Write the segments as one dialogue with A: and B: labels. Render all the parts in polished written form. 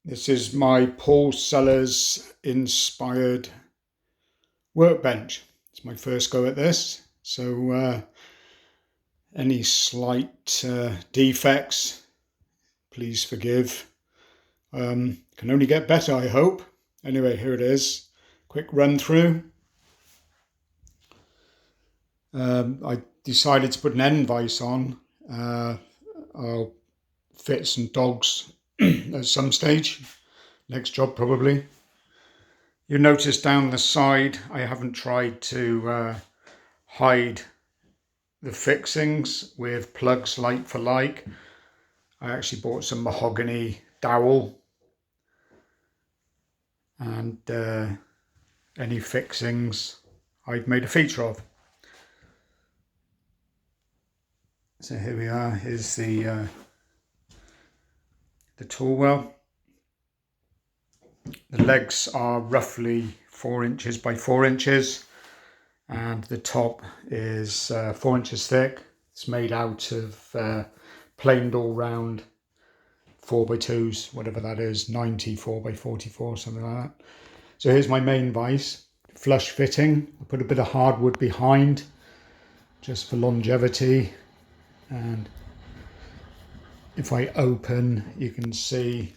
A: This is my Paul Sellers inspired workbench. It's my first go at this, so any slight defects, please forgive. Can only get better, I hope. Anyway, here it is. Quick run through. I decided to put an end vise on. I'll fit some dogs at some stage. Next job probably. You notice down the side I haven't tried to hide the fixings with plugs like for like. I actually bought some mahogany dowel, and any fixings I've made a feature of. So here we are. Here's the tool well. The legs are roughly 4 inches by 4 inches, and the top is 4 inches thick. It's made out of planed all round 4x2s, whatever that is, 94 by 44, something like that. So here's my main vise, flush fitting. I put a bit of hardwood behind just for longevity, and if I open you can see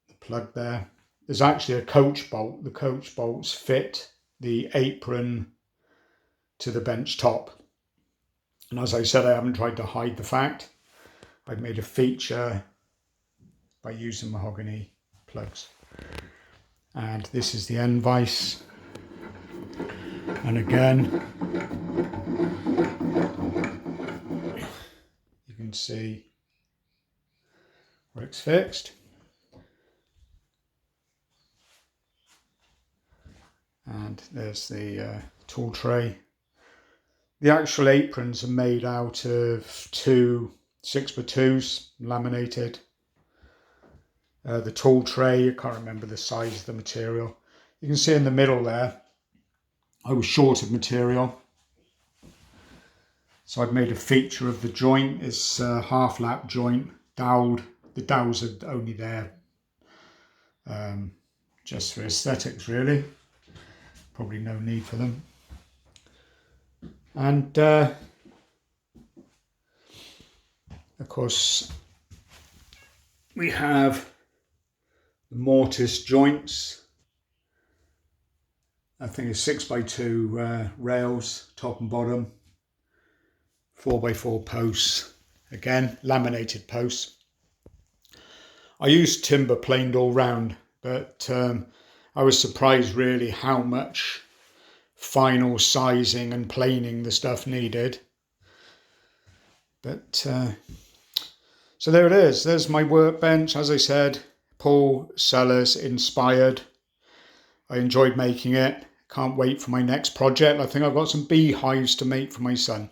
A: the plug there. There's actually a coach bolt. The coach bolts fit the apron to the bench top, and as I said, I haven't tried to hide the fact. I've made a feature by using mahogany plugs. And this is the end vise, and again you can see where it's fixed. And there's the tool tray. The actual aprons are made out of 2 6x2s laminated. The tool tray, I can't remember the size of the material. You can see in the middle there, I was short of material, so I've made a feature of the joint. It's a half lap joint, doweled. The dowels are only there just for aesthetics really. Probably no need for them. And of course we have the mortise joints. I think it's 6x2 rails, top and bottom, 4x4 posts, again laminated posts. I used timber planed all round, but I was surprised really how much final sizing and planing the stuff needed. But so there it is. There's my workbench. As I said, Paul Sellers inspired. I enjoyed making it. Can't wait for my next project. I think I've got some beehives to make for my son.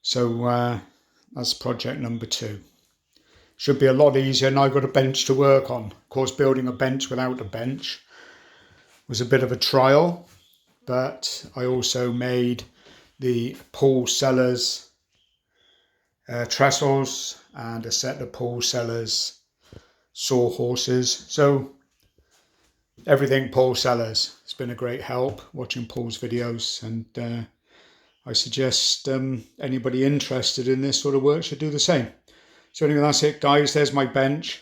A: So that's project number 2. Should be a lot easier now I've got a bench to work on. Of course, building a bench without a bench was a bit of a trial, but I also made the Paul Sellers trestles and a set of Paul Sellers sawhorses. So everything Paul Sellers. It's been a great help watching Paul's videos, and I suggest anybody interested in this sort of work should do the same. So anyway, that's it guys. There's my bench.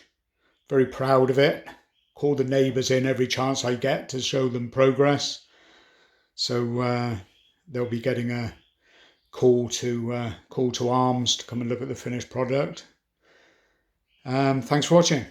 A: Very proud of it. Call the neighbours in every chance I get to show them progress. So they'll be getting a call to arms to come and look at the finished product. Thanks for watching.